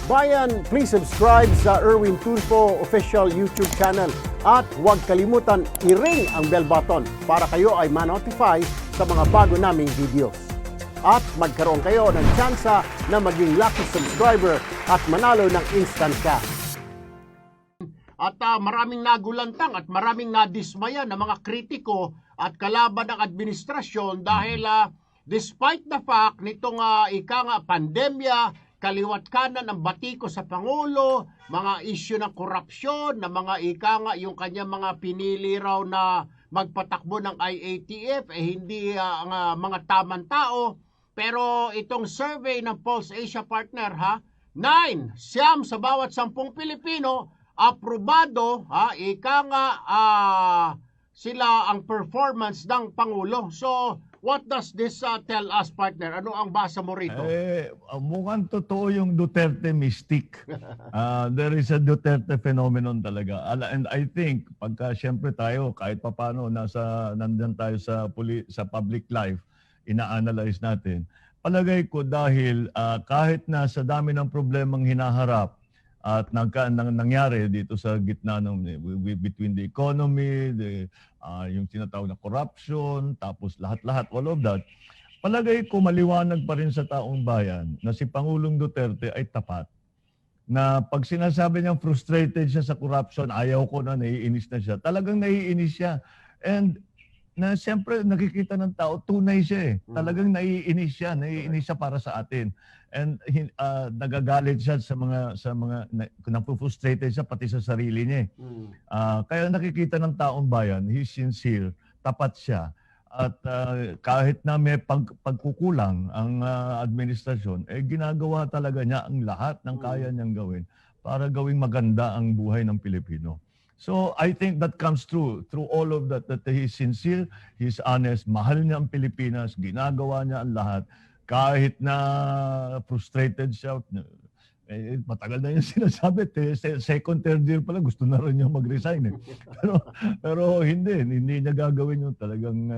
Bayan, please subscribe sa Erwin Tulfo official YouTube channel at huwag kalimutan i-ring ang bell button para kayo ay ma-notify sa mga bago naming videos. At magkaroon kayo ng tsansa na maging lucky subscriber at manalo ng instant cash. At maraming nagulantang at maraming nadismaya na mga kritiko at kalaban ng administrasyon dahil despite the fact nitong pandemya, kaliwat kanan ang batiko sa Pangulo, mga isyu ng korupsyon, na mga yung kanyang mga pinili raw na magpatakbo ng IATF, hindi ang mga tamang tao. Pero itong survey ng Pulse Asia Partner, 9 sa bawat 10 Pilipino, aprobado, sila ang performance ng Pangulo. So, what does this tell us, partner? Ano ang basa mo rito? Mukhang totoo yung Duterte mystique. There is a Duterte phenomenon talaga. And I think, pagka siyempre tayo, kahit papano, nandyan tayo sa public life, ina-analyze natin. Palagay ko dahil kahit na sa dami ng problemang hinaharap at nangyari dito sa gitna ng between the economy, yung tinatawag na corruption, tapos lahat-lahat, all of that, palagay ko maliwanag pa rin sa taong bayan na si Pangulong Duterte ay tapat. Na pag sinasabi niyang frustrated siya sa corruption, ayaw ko na, naiinis na siya. Talagang naiinis siya. And na siyempre nakikita ng tao, tunay siya eh. Talagang naiinis siya para sa atin. And nagagalit siya sa mga frustrated siya pati sa sarili niya. Kaya nakikita ng taong bayan, he's sincere, tapat siya. At kahit na may pagkukulang ang administrasyon, ginagawa talaga niya ang lahat ng kaya niyang gawin para gawing maganda ang buhay ng Pilipino. So I think that comes through all of that he's sincere, he's honest, mahal niya ang Pilipinas, ginagawa niya ang lahat. Kahit na frustrated siya, matagal na yung sinasabi, second, third year pala, gusto na rin niya mag-resign. Pero hindi niya gagawin yung talagang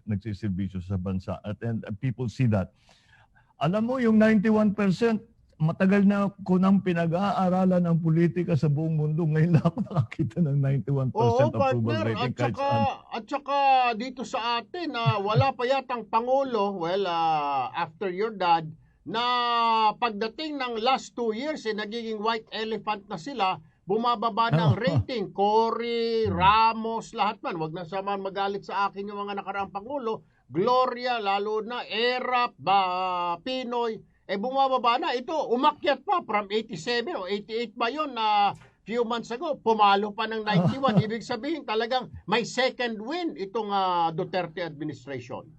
nagsiservisyo sa bansa. And people see that. Alam mo, yung 91%, matagal na ko nang pinag-aaralan ang politika sa buong mundo. Ngayon lang ako nakakita ng 91% approval rating. At saka dito sa atin, wala pa yatang Pangulo, after your dad, na pagdating ng last 2 years, nagiging white elephant na sila, bumababa ng rating. Cory, Ramos, lahat man. Wag na saman magalit sa akin yung mga nakaraang Pangulo. Gloria, lalo na, Erap, Pinoy, bumababa na. Ito, umakyat pa from 87 o 88 ba yun na few months ago, pumalo pa ng 91. Ibig sabihin talagang may second win itong Duterte administration.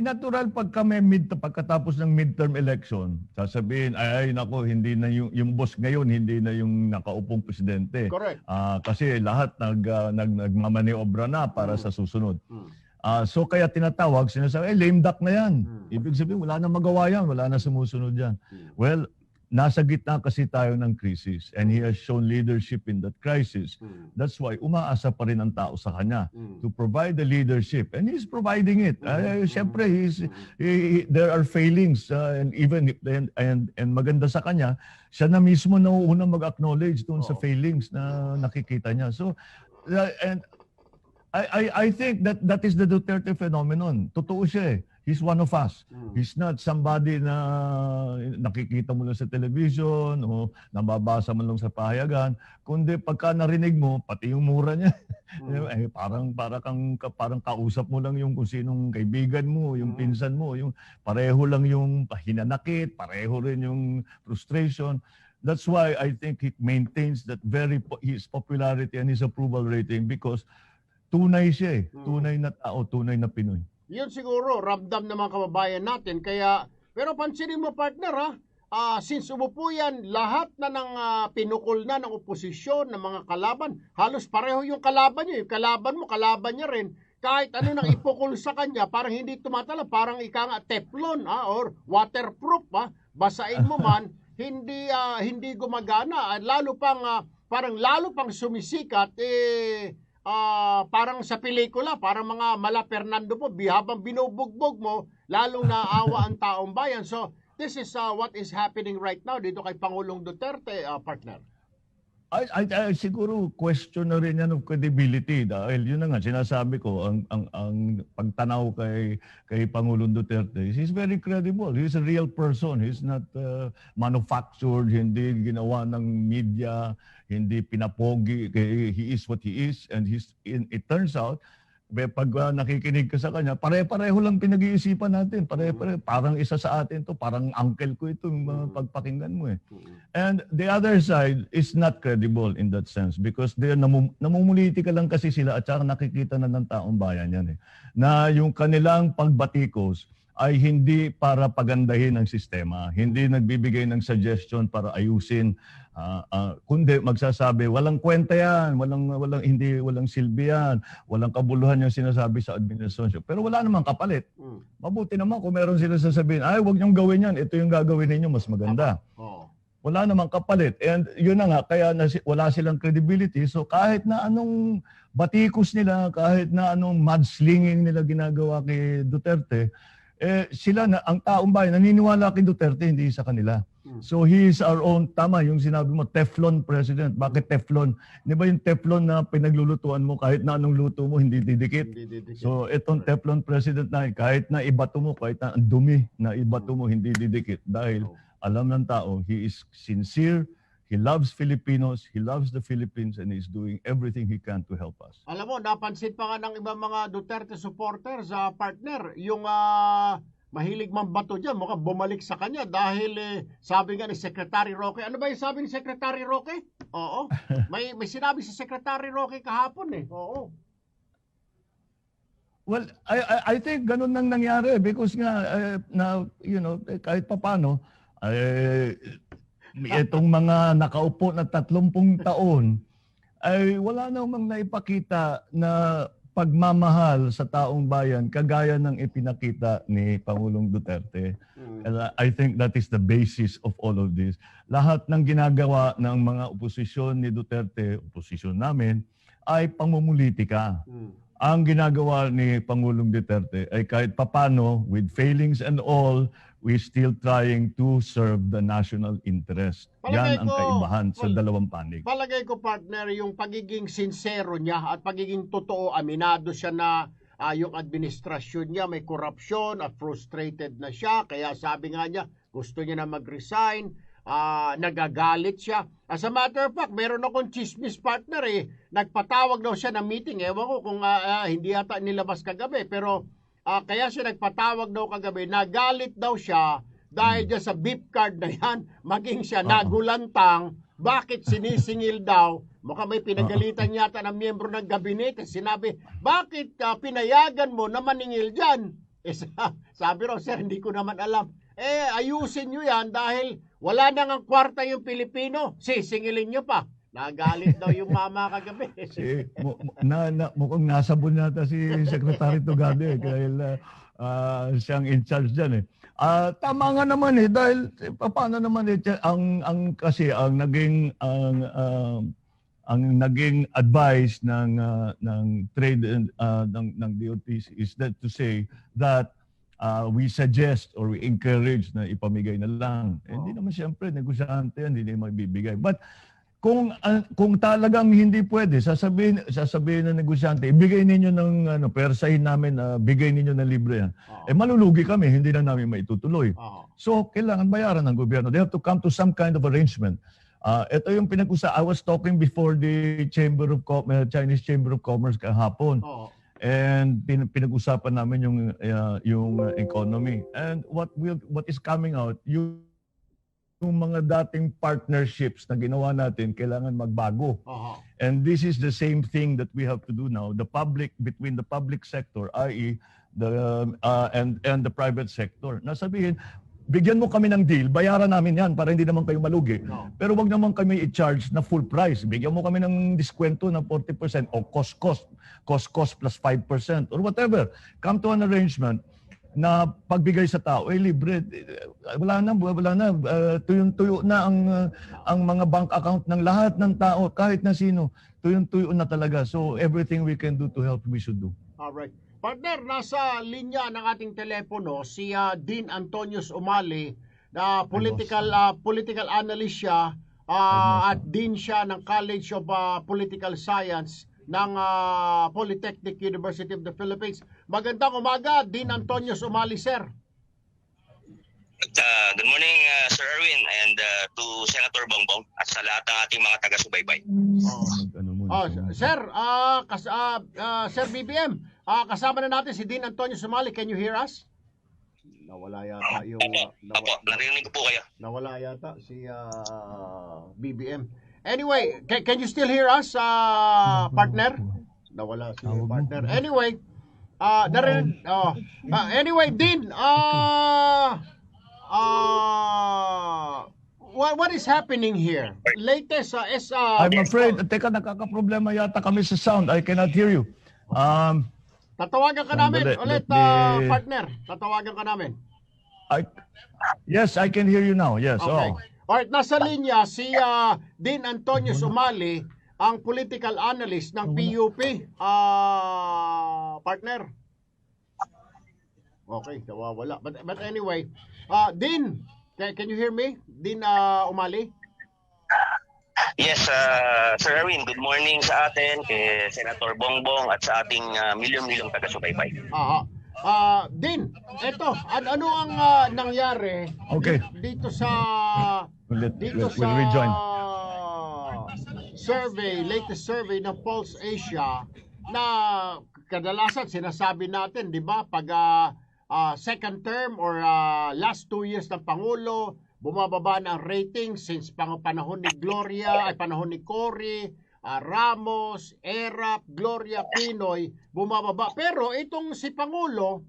Natural pagkatapos ng midterm election, sasabihin, ay nako, hindi na yung boss ngayon, hindi na yung nakaupong presidente. Correct. Kasi lahat nagmamaniobra na para sa susunod. So kaya tinatawag, sinasabi, lame duck na yan. Ibig sabihin, wala na magawa yan, wala na sumusunod yan. Well, nasa gitna kasi tayo ng crisis and he has shown leadership in that crisis. That's why umaasa pa rin ang tao sa kanya to provide the leadership. And he's providing it. Siyempre, there are failings and maganda sa kanya, siya na mismo nauuna mag-acknowledge doon sa failings na nakikita niya. So, and I think that is the Duterte phenomenon. Totoo siya eh. He's one of us. He's not somebody na nakikita mo lang sa television o nababasa mo lang sa pahayagan. Kundi pagka narinig mo, pati yung mura niya, parang kausap mo lang yung kung sinong kaibigan mo, yung pinsan mo, yung pareho lang yung hinanakit, pareho rin yung frustration. That's why I think he maintains that his popularity and his approval rating because tunay siya eh. Tunay na tao, tunay na Pinoy. Yun siguro, ramdam ng mga kababayan natin. Pero pansinin mo, partner, since umupo yan, lahat na ng pinukol na ng oposisyon, ng mga kalaban, halos pareho yung kalaban niya. Yung kalaban mo, kalaban niya rin. Kahit ano nang ipukol sa kanya, parang hindi tumatala, parang Teflon or waterproof. Basain mo man, hindi gumagana. Lalo pang sumisikat, parang sa pelikula, parang mga mala Fernando po, habang binubugbog mo, lalong naawa ang taong bayan. So, this is what is happening right now dito kay Pangulong Duterte, partner. Ay, siguro question na rin yan of credibility dahil yun na nga sinasabi ko ang pagtanaw kay Pangulong Duterte, he's very credible. He's a real person. He's not manufactured, hindi ginawa ng media, hindi pinapogi. He is what he is, and it turns out pag nakikinig ka sa kanya, pare-pareho lang pinag-iisipan natin. Pare-pareho. Parang isa sa atin to, parang uncle ko ito yung pagpakinggan mo eh. And the other side is not credible in that sense because namumulitika lang kasi sila at saka nakikita na ng taong bayan yan eh. Na yung kanilang pagbatikos ay hindi para pagandahin ang sistema, hindi nagbibigay ng suggestion para ayusin, kundi magsasabi walang kwenta yan, walang silbi yan, walang kabuluhan yung sinasabi sa administrasyon. Pero wala namang kapalit. Mabuti naman kung meron sila sasabihin, ay wag niyong gawin yan, ito yung gagawin ninyo mas maganda. Wala namang kapalit. And yun na nga, kaya wala silang credibility. So kahit na anong batikos nila, kahit na anong mudslinging nila ginagawa kay Duterte, sila na, ang taong bayan, naniniwala kay Duterte, hindi sa kanila. So he is our own, tama yung sinabi mo, Teflon president. Bakit Teflon? Di ba yung Teflon na pinaglulutuan mo, kahit na anong luto mo, hindi didikit? So itong Teflon president na, kahit na ibato mo, kahit na ang dumi na ibato mo, hindi didikit. Dahil alam ng tao, he is sincere, he loves Filipinos, he loves the Philippines, and he's doing everything he can to help us. Alam mo, napansin pa nga ng ibang mga Duterte supporters, partner, yung mahilig mambato dyan, mukhang bumalik sa kanya dahil sabi nga ni Secretary Roque, ano ba yung sabi ni Secretary Roque? Oo, may sinabi si Secretary Roque kahapon eh, oo. Well, I think ganun nang nangyari because nga, kahit papano, itong mga nakaupo na 30 taon ay wala namang naipakita na pagmamahal sa taong bayan kagaya ng ipinakita ni Pangulong Duterte. And I think that is the basis of all of this. Lahat ng ginagawa ng mga oposisyon ni Duterte, oposisyon namin, ay pamumulitika. Ang ginagawa ni Pangulong Duterte ay kahit papano, with failings and all, we still trying to serve the national interest. Yan ang kaibahan sa dalawang panig. Palagay ko, partner, yung pagiging sincero niya at pagiging totoo, aminado siya na yung administrasyon niya may korupsyon at frustrated na siya. Kaya sabi nga niya, gusto niya na mag-resign, nagagalit siya. As a matter of fact, meron akong chismis, partner eh. Nagpatawag daw siya ng meeting. Ewan ko kung hindi yata nilabas kagabi, pero kaya siya nagpatawag daw kagabi, nagalit daw siya dahil dyan sa beep card na yan, maging siya nagulantang, bakit sinisingil daw, mukhang may pinagalitan yata ng miyembro ng gabinete, sinabi, bakit pinayagan mo na maningil dyan? Sabi raw, sir, hindi ko naman alam. Ayusin nyo yan dahil wala na ng kwarta yung Pilipino, sisingilin nyo pa. Nagalit daw yung mama kagabi. Mukhang nasabon nata si Secretary Tugade dahil siyang in charge dyan eh. Tama nga naman eh dahil paano naman ang naging advice ng trade and ng DOTC is that to say that we suggest or we encourage na ipamigay na lang. Hindi naman siyempre negosyante yan, hindi naman magbibigay. But kung talagang hindi pwede, sasabihin ng negosyante, ibigay ninyo ng persahin namin, bigay ninyo ng libre yan. Malulugi kami, hindi na namin maitutuloy. So, kailangan bayaran ng gobyerno. They have to come to some kind of arrangement. Ito yung I was talking before the Chinese Chamber of Commerce kahapon. And pinag-usapan namin yung economy. And what is coming out, yung mga dating partnerships na ginawa natin, kailangan magbago. And this is the same thing that we have to do now. Between the public sector, i.e. and the private sector. Nasabihin, bigyan mo kami ng deal, bayaran namin yan para hindi naman kayo malugi. Pero wag naman kami i-charge na full price. Bigyan mo kami ng diskwento na 40% o cost plus 5% or whatever. Come to an arrangement na pagbigay sa tao ay libre. Wala na tuyong-tuyo na ang mga bank account ng lahat ng tao, kahit na sino, tuyong-tuyo na talaga. So everything we can do to help, we should do. Alright. Partner, nasa linya ng ating telepono si Dean Antonius Umali, na political analyst siya at dean siya ng College of Political Science ng Polytechnic University of the Philippines. Magandang umaga, Dean Antonio Umali, sir. Good morning, Sir Erwin, and to Senator Bongbong at sa lahat ng ating mga taga-subaybay. Sir, Sir BBM, kasama na natin si Dean Antonio Umali. Can you hear us? Nawala yata yung... Opo, narinig ko po kayo. Nawala yata si BBM. Anyway, can you still hear us, partner? Nawala si partner. Anyway, anyway, Dean, what is happening here? Latest I'm afraid, teka, nakakaproblema yata kami sa sound. I cannot hear you. Tatawagan ka namin ulit, partner. Tatawagan ka namin. Yes, I can hear you now. Yes. Okay. Alright, nasa linya si Dean Antonio Umali, ang political analyst ng PUP. Partner. Okay, nawawala. But anyway, Dean, can you hear me? Dean Umali? Yes, Sir Erwin, good morning sa atin, kay Senator Bongbong at sa ating milyong-milyong taga-subaybay. Dean, eto, ano ang nangyari dito sa we'll rejoin. latest survey ng Pulse Asia na kadalasan sinasabi natin, di ba, pag second term or last 2 years ng Pangulo, bumababa na ang rating since panahon ni Gloria, panahon ni Cory, Ramos, Erap, Gloria, Pinoy, bumababa. Pero itong si Pangulo,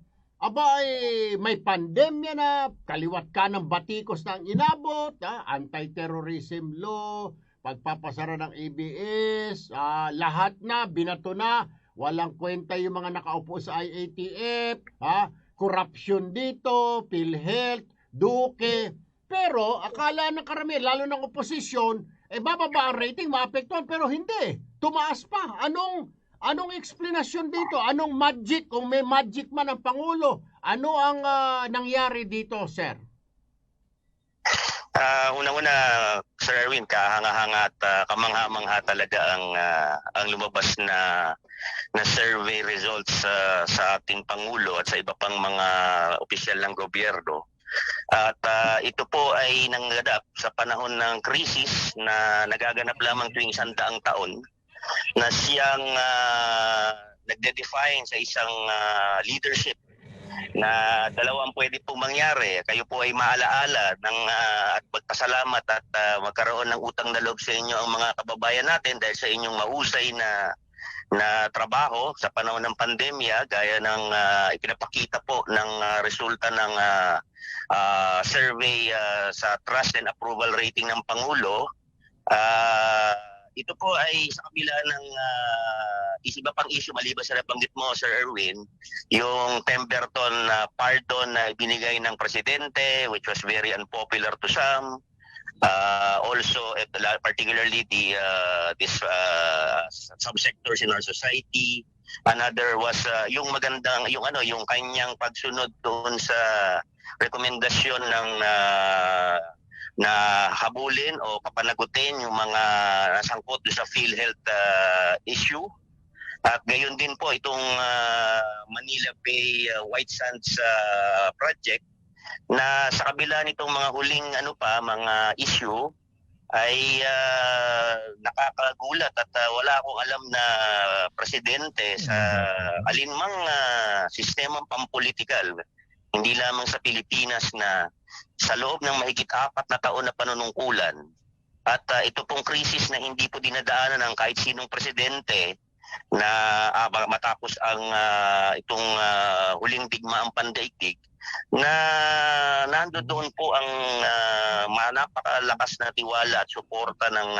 may pandemya na, kaliwat ka ng batikos na ang inabot, anti-terrorism law, pagpapasara ng ABS, lahat na, binato na, walang kwenta yung mga nakaupo sa IATF, corruption dito, PhilHealth, Duque. Pero akala ng karamihan, lalo ng oposisyon, bababa ang rating, maapektuhan, pero hindi. Tumaas pa. Anong explanation dito? Anong magic? Kung may magic man ang Pangulo, ano ang nangyari dito, sir? Una-una, Sir Erwin, kahanga-hanga at kamangha-mangha talaga ang lumabas na survey results sa ating Pangulo at sa iba pang mga opisyal ng gobyerno. At ito po ay nangangadap sa panahon ng krisis na nagaganap lamang tuwing 100 taon, na siyang nagde-define sa isang leadership na dalawang pwede pong mangyari. Kayo po ay maalaala at magpasalamat at magkaroon ng utang na loob sa inyo ang mga kababayan natin dahil sa inyong mahusay na trabaho sa panahon ng pandemya, gaya ng ipinapakita po ng resulta ng survey sa trust and approval rating ng Pangulo. Ito po ay sa kabila ng iba pang issue maliban sa nabanggit mo, Sir Erwin, yung Pemberton pardon na binigay ng presidente, which was very unpopular to some. Also, particularly these subsectors in our society. Another was yung yung kanyang pagsunod doon sa rekomendasyon ng na habulin o papanagutin yung mga nasangkot sa PhilHealth issue. At gayon din po itong Manila Bay White Sands project, na sa kabila nitong mga huling mga issue ay nakakagulat at wala akong alam na presidente sa alinmang sistemang pampolitikal, hindi lamang sa Pilipinas, na sa loob ng mahigit 4 na taon na panunungkulan at ito pong krisis na hindi po dinadaanan ng kahit sinong presidente, na matapos ang itong huling digmaang pandaigdig, na nandoon po ang napakalakas na tiwala at suporta ng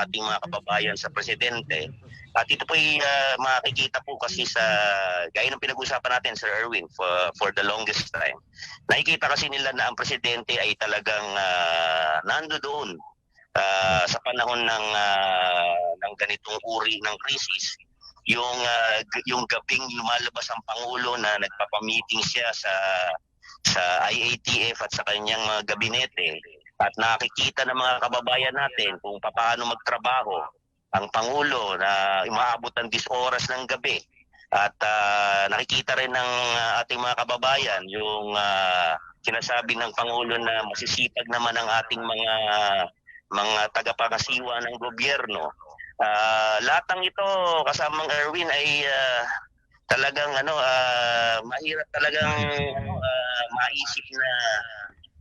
ating mga kababayan sa presidente. At ito po ay makikita po kasi sa gaya ng pinag-usapan natin, Sir Erwin, for the longest time. Nakikita kasi nila na ang presidente ay talagang nandoon sa panahon ng ganitong uri ng krisis. Yung gabing lumalabas ang Pangulo na nagpapamiting siya sa IATF at sa kanyang mga gabinete at nakikita ng mga kababayan natin kung paano magtrabaho ang Pangulo na umaabot ng 10 oras ng gabi at nakikita rin ng ating mga kababayan yung sinasabi ng Pangulo na masisipag naman ang ating mga tagapangasiwa ng gobyerno. Lahat ng ito kasamang Erwin ay talagang mahirap talagang maisip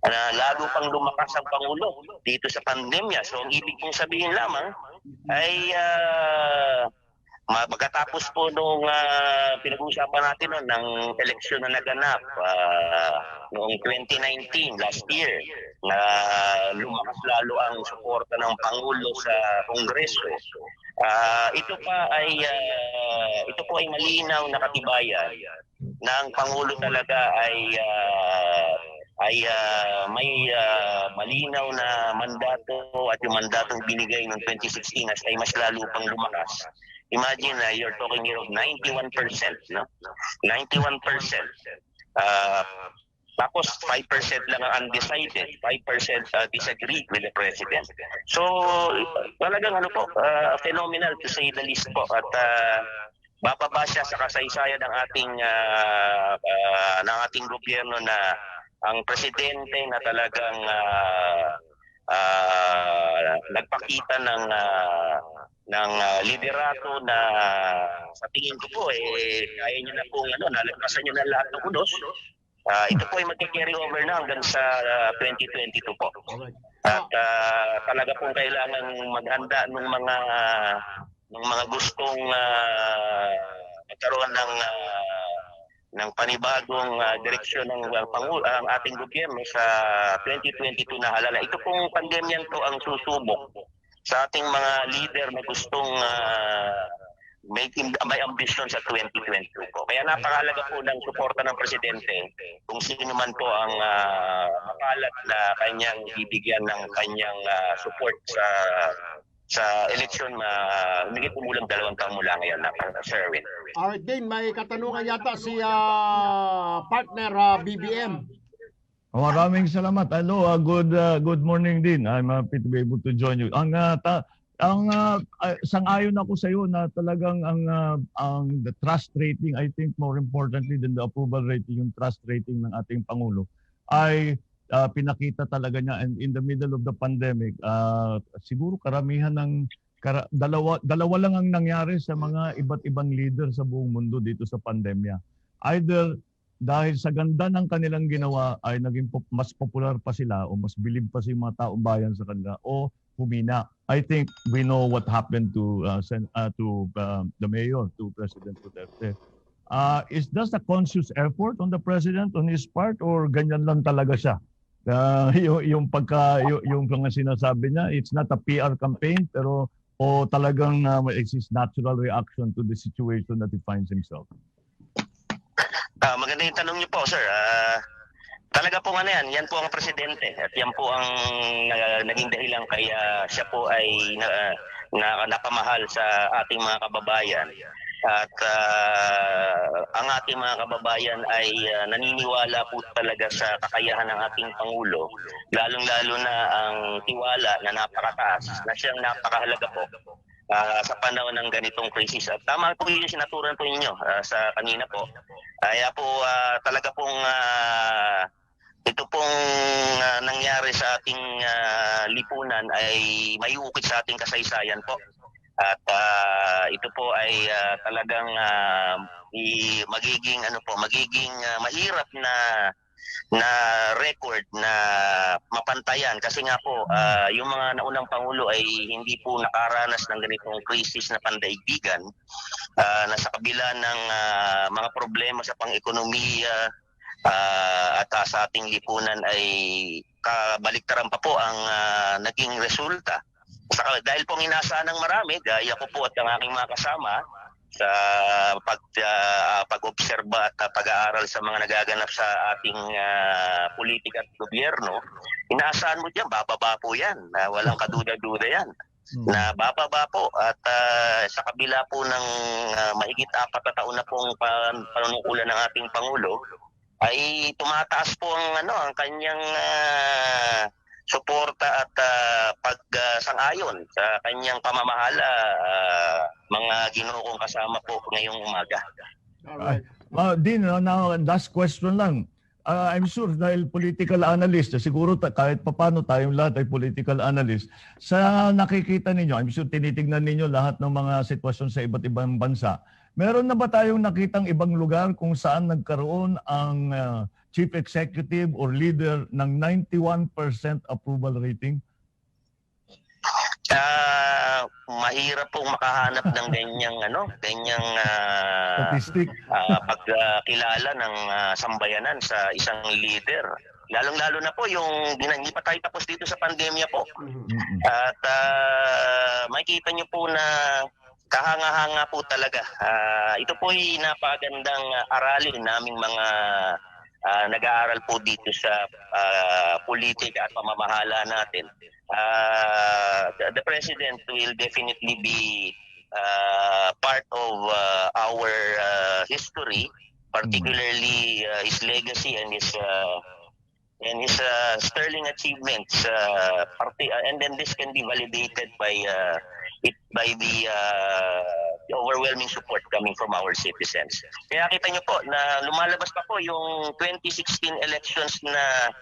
na lalo pang lumakas ang Pangulo dito sa pandemya. So ang ibig kong sabihin lamang ay pagkatapos po nung pinag-uusapan natin ng eleksyon na naganap noong 2019, last year, na lumakas lalo ang suporta ng Pangulo sa Kongreso. Ito po ay malinaw na katibayan na ang Pangulo talaga ay may malinaw na mandato at yung mandatong binigay noong 2016 ay mas lalo pang lumakas. Imagine you're talking here of 91%, no? 91%. Tapos 5% lang ang undecided, 5% disagree with the president. So talagang phenomenal to say the least po, at bababa siya sa kasaysayan ng ating gobyerno na ang presidente na talagang nagpakita ng liderato na sa tingin ko po kaya niya na pong nalagpasan niya na lahat ng unos. Ito po ay magki-carry over na hanggang sa 2022 po. At talaga pong kailangan maghanda ng mga gustong magkaroon ng panibagong direksyon ng Pangulo, ang ating gobyerno sa 2022 na halala. Ito pong pandemyan to ang susubok sa ating mga leader na gustong may ambisyon sa 2022 po. Kaya napakahalaga po ng suporta ng presidente kung sino man po ang makalat na kanyang bibigyan ng kanyang support sa eleksyon humigit umulang 2 taon mula ngayon na Sir Erwin. Alright, Dane, may katanungan yata si partner BBM. Maraming salamat. Hello, good morning din. I'm happy to be able to join you. Sang-ayon ako sa iyo na talagang the trust rating, I think more importantly than the approval rating, yung trust rating ng ating Pangulo ay pinakita talaga niya, and in the middle of the pandemic, siguro karamihan ng dalawa lang ang nangyari sa mga iba't ibang leader sa buong mundo dito sa pandemya. Either dahil sa ganda ng kanilang ginawa ay naging mas popular pa sila o mas bilib pa si mga taong bayan sa kanila o humina. I think we know what happened to the mayor, to President Duterte. Is that a conscious effort on the president on his part, or ganyan lang talaga siya? Yung mga sinasabi niya, it's not a PR campaign, pero talagang it's his natural reaction to the situation that he finds himself. Maganda yung tanong niyo po, sir. Talaga po yan po ang presidente at yan po ang naging dahilan kaya siya po ay napamahal sa ating mga kababayan. At ang ating mga kababayan ay naniniwala po talaga sa kakayahan ng ating Pangulo, lalong-lalo na ang tiwala na napakataas, na siyang napakahalaga po sa panahon ng ganitong krisis. At tama po yung sinaturan po ninyo sa kanina po. Kaya po talaga pong ito pong nangyari sa ating lipunan ay may ukit sa ating kasaysayan po. At ito po ay talagang magiging mahirap na record na mapantayan, kasi nga po yung mga naunang pangulo ay hindi po nakaranas ng ganitong krisis na pandaigdigan, na sa kabila ng mga problema sa pang-ekonomiya at sa ating lipunan ay kabaliktaran pa po ang naging resulta. Dahil pong inaasahan ng marami, gaya ko po at ang aking mga kasama sa pag-obserba at pag-aaral sa mga nagaganap sa ating politika at gobyerno, inaasahan mo diyan bababa po yan, walang kaduda-duda yan, na bababa po. At sa kabila po ng mahigit 4 na taon na pong panunungkulan ng ating Pangulo, ay tumataas po ang kanyang suporta at pagsang-ayon sa kanyang pamamahala, mga ginoo kong kasama po ngayong umaga. Alright. Dean, now, last question lang. I'm sure dahil political analyst, siguro kahit papano tayong lahat ay political analyst, sa nakikita ninyo, I'm sure tinitignan ninyo lahat ng mga sitwasyon sa iba't ibang bansa. Meron na ba tayong nakitang ibang lugar kung saan nagkaroon ang chief executive or leader ng 91% approval rating? Mahirap pong makahanap ng ganyang Statistic. pagkilala ng sambayanan sa isang leader. Lalong-lalo na po yung hindi pa tayo tapos dito sa pandemya po. At makikita niyo po na kahanga-hanga po talaga. Ito po ay napakagandang aralin naming mga nag-aaral po dito sa politika at pamamahala natin. The President will definitely be part of our history, particularly his legacy and his sterling achievements. And then this can be validated by the overwhelming support coming from our citizens. Kaya kita nyo po na lumalabas pa po yung 2016 elections na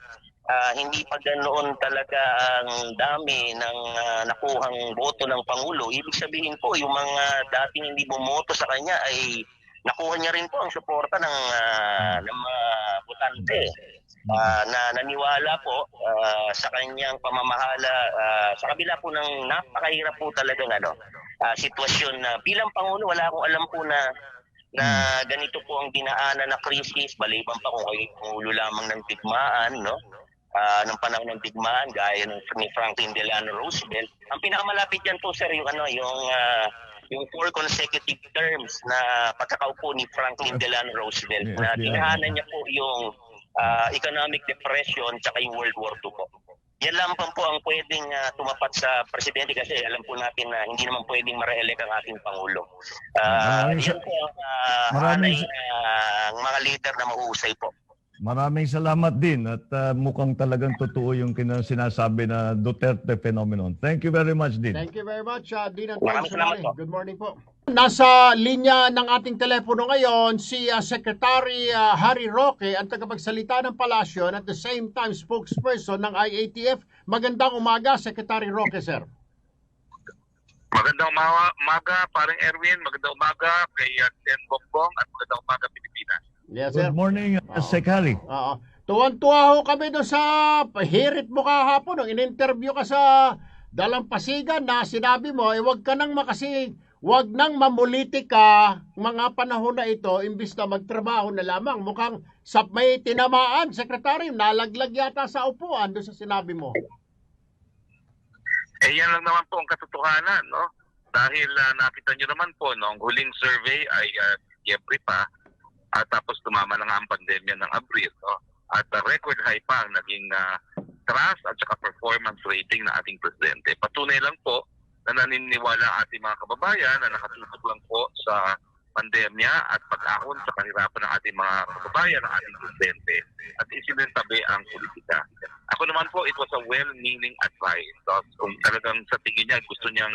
hindi pa ganoon talaga ang dami ng nakuhang boto ng Pangulo. Ibig sabihin po, yung mga dating hindi bumoto sa kanya ay nakuha niya rin po ang suporta ng mga botante na naniwala po sa kanyang pamamahala sa kabila po ng napakahirap po talagang sitwasyon na bilang Pangulo, wala akong alam po na ganito po ang dinaanan na krisis, baliban pa kung kayo Pangulo lamang ng digmaan, no? Ng panahon ng digmaan gaya ni Franklin Delano Roosevelt. Ang pinakamalapit diyan po sir yung 4 consecutive terms na pagkakaupo ni Franklin Delano Roosevelt na dinaanan niya po yung economic depression tsaka yung World War II po. Yan lang po ang pwedeng tumapat sa presidente kasi alam po natin na hindi naman pwedeng ma-re-elect ang ating Pangulo. Yan po ang mga leader na mahuhusay po. Maraming salamat din at mukhang talagang totoo yung sinasabi na Duterte phenomenon. Thank you very much, Dean. Thank you very much, Dean Maraming salamat po. Good morning po. Nasa linya ng ating telepono ngayon si Secretary Harry Roque, ang tagapagsalita ng Palasyo and at the same time spokesperson ng IATF. Magandang umaga, Secretary Roque, sir. Magandang umaga, parang Erwin. Magandang umaga kay Sen Bongbong at magandang umaga, Pilipinas. Yes, sir. Good morning, Secretary. Tuwan-tuwa ho kami doon sa hirit mo kahapon nung in-interview ka sa Dalampasigan na sinabi mo, wag nang mamulitika mga panahon na ito imbis na magtrabaho na lamang. Mukhang may tinamaan, Secretary, nalaglag yata sa upuan doon sa sinabi mo. Yan lang naman po ang katotohanan, no? Dahil nakita nyo naman po, no, ang huling survey ay Siyempre pa, at tapos tumama na nga ang pandemya ng Abril, no? At record high pa ang naging trust at saka performance rating ng ating presidente. Patunay lang po na naniniwala ang ating mga kababayan na nakatutok lang po sa pandemya at pag-ahon sa kahirapan ng ating mga kababayan, ng ating presidente, at isinintabi ang politika. Ako naman po, it was a well-meaning advice. So, kung talagang sa tingin niya, gusto niyang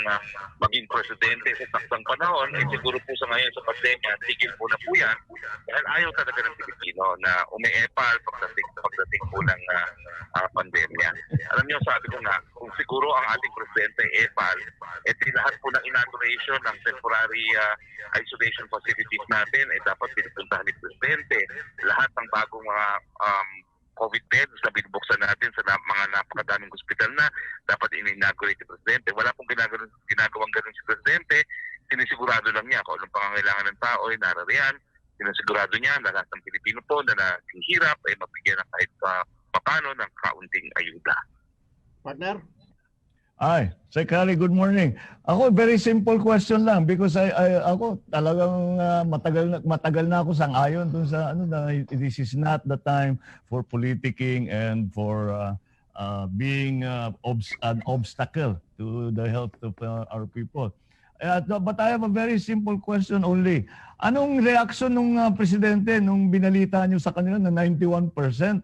maging presidente sa taksang panahon, siguro po sa ngayon sa pandemya, tigil po na po yan. Dahil ayaw talaga ng Pilipino na umiepal pagdating po ng pandemya. Alam niyo, sabi ko nga, kung siguro ang ating presidente epal, lahat po ng inauguration ng temporary isolation facilities natin dapat pinupuntahan ni presidente. Lahat ng bagong mga COVID beds na binubuksan natin sa mga napakadaming hospital na dapat in-inaugurate ni presidente. Wala pong ginagawang ganun si presidente. Sinisigurado lang niya kung anong pangangailangan ng tao ay narariyan. Sinisigurado niya na lahat ng Pilipino po na naghihirap ay mabigyan ng kahit papano ng kaunting ayuda. Partner? Ay, Secretary, good morning. Ako, very simple question lang because ako talagang matagal na ako sang-ayon dun sa this is not the time for politicking and for being an obstacle to the health of our people. But I have a very simple question only. Anong reaction ng presidente nung binalita niyo sa kanila na 91%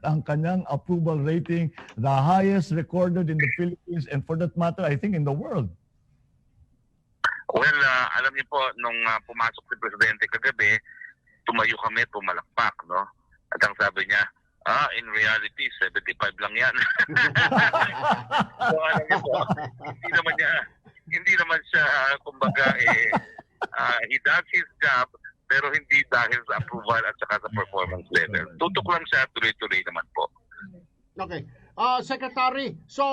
ang kanyang approval rating, the highest recorded in the Philippines and for that matter, I think in the world? Well, alam niyo po, nung pumasok si Presidente kagabi, tumayo kami, pumalakpak, no? At ang sabi niya, in reality, 75 lang yan. So, alam niyo po, hindi naman siya, kumbaga, he does his job, pero hindi dahil sa approval at saka sa performance level. Tutok lang siya, tuloy-tuloy naman po. Okay. Secretary, so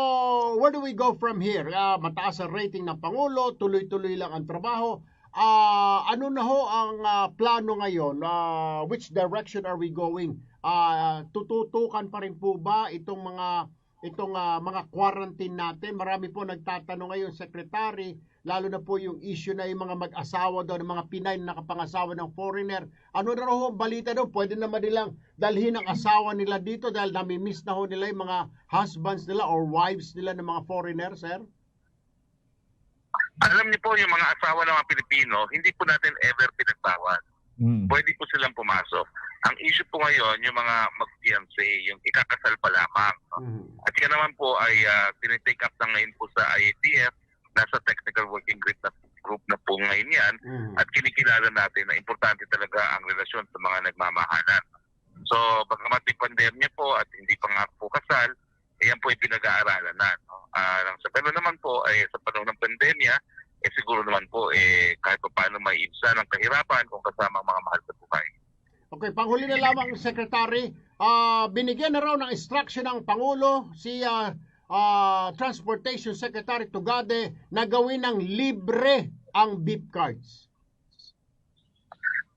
where do we go from here? Mataas ang rating ng Pangulo, tuloy-tuloy lang ang trabaho. Ano na ho ang plano ngayon? Which direction are we going? Tututukan pa rin po ba itong mga quarantine natin? Marami po nagtatanong ngayon, Secretary, lalo na po yung issue na yung mga mag-asawa daw, ng mga Pinay na nakapangasawa ng foreigner. Ano na ho ang balita daw? Pwede naman nilang dalhin ang asawa nila dito dahil nami-miss na ho nila yung mga husbands nila or wives nila ng mga foreigner, sir? Alam niyo po, yung mga asawa ng mga Pilipino, hindi po natin ever pinagbawal. Pwede po silang pumasok. Ang issue po ngayon, yung mga mag-fiancé, yung ikakasal pa lamang. At yan naman po ay tinitake up na ngayon po sa IATF, nasa technical working group na po ngayon yan, at kinikilala natin na importante talaga ang relasyon sa mga nagmamahalan. So, bagamat may pandemya po at hindi pa nga po kasal, yan po ay pinag-aaralan na. No? Sa gano'n naman po, sa panahon ng pandemya, siguro naman po, kahit pa paano may ibsa ng kahirapan kung kasama ang mga mahal sa buhay. Okay, panghuli na lamang, Secretary. Binigyan na raw ng instruction ng Pangulo si Transportation Secretary Tugade na gawin ng libre ang beep cards.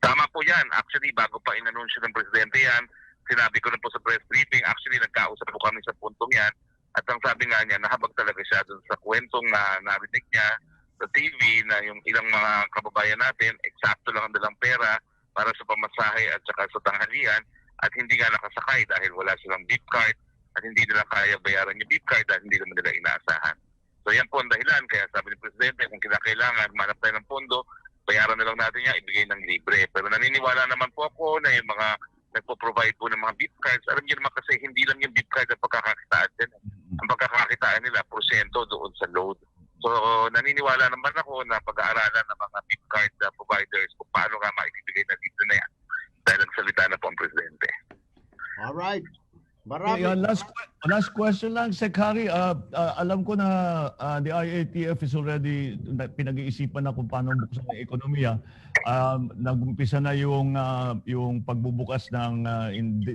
Tama po yan. Actually, bago pa inanunsyo ng Presidente yan, sinabi ko na po sa press briefing, actually nagkausap po kami sa puntong yan, at ang sabi nga niya, nahabag talaga siya dun sa kwentong na narinig niya sa TV na yung ilang mga kababayan natin, eksakto lang ang dalang pera para sa pamasahe at saka sa tanghalian, at hindi nga nakasakay dahil wala silang beep card, at hindi nila kaya bayaran yung beep card dahil hindi naman nila inaasahan. So yan po ang dahilan, kaya sabi ni Presidente, kung kinakailangan, manap tayo ng pondo, bayaran na lang natin yan, ibigay ng libre. Pero naniniwala naman po ako na yung mga nagpo-provide po ng mga beep cards, alam niyo naman kasi hindi lang yung beep card ang pagkakakitaan din. Ang pagkakakitaan nila, porsyento doon sa load. So naniniwala naman ako na pag-aaralan ng mga beep card providers kung paano nga maibibigay na dito na yan. Dahil nagsalita na po ang Presidente. Alright. Last question lang, Secretary. Alam ko na the IATF is already pinag-iisipan na kung paano buksan ang ekonomiya. Nag-umpisa na yung pagbubukas ng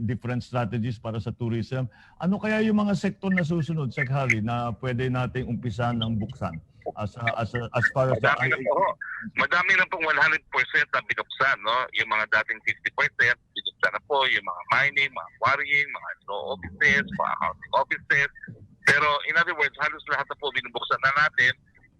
different strategies para sa tourism. Ano kaya yung mga sektor na susunod, Secretary, na pwede nating umpisan ng buksan as far as the IATF? Madami na pong 100% na binuksan, no? Yung mga dating 50%, binuksan na po yung mga mining, mga quarrying, mga law offices, mga accounting offices. Pero in other words, halos lahat na po binubuksan na natin.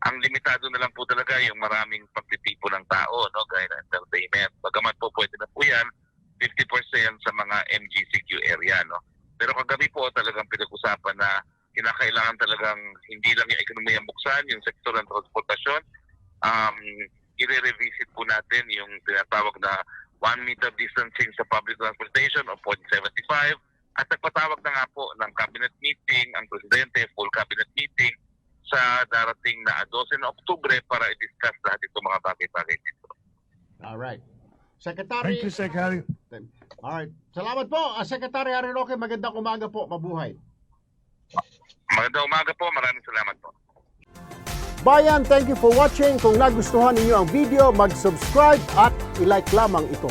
Ang limitado na lang po talaga yung maraming pagtitipo ng tao, no? Gaya ng entertainment. Bagamat po pwede na po yan, 50% sa mga MGCQ area, no? Pero kagabi po talagang pinag-usapan na kinakailangan talagang hindi lang yung ekonomiya buksan, yung sektor ng transportasyon. I-revisit po natin yung tinatawag na 1 meter distancing sa public transportation o 0.75. At nagpatawag na nga po ng cabinet meeting, ang Presidente, full cabinet meeting sa darating na 12 na Oktubre para i-discuss lahat itong mga bagay-bagay dito. Alright. Secretary. Thank you, Secretary. Alright. Salamat po, Secretary Harry Roque. Magandang umaga po. Mabuhay. Magandang umaga po. Maraming salamat po. Bayan, thank you for watching. Kung nagustuhan ninyo ang video, mag-subscribe at i-like lamang ito.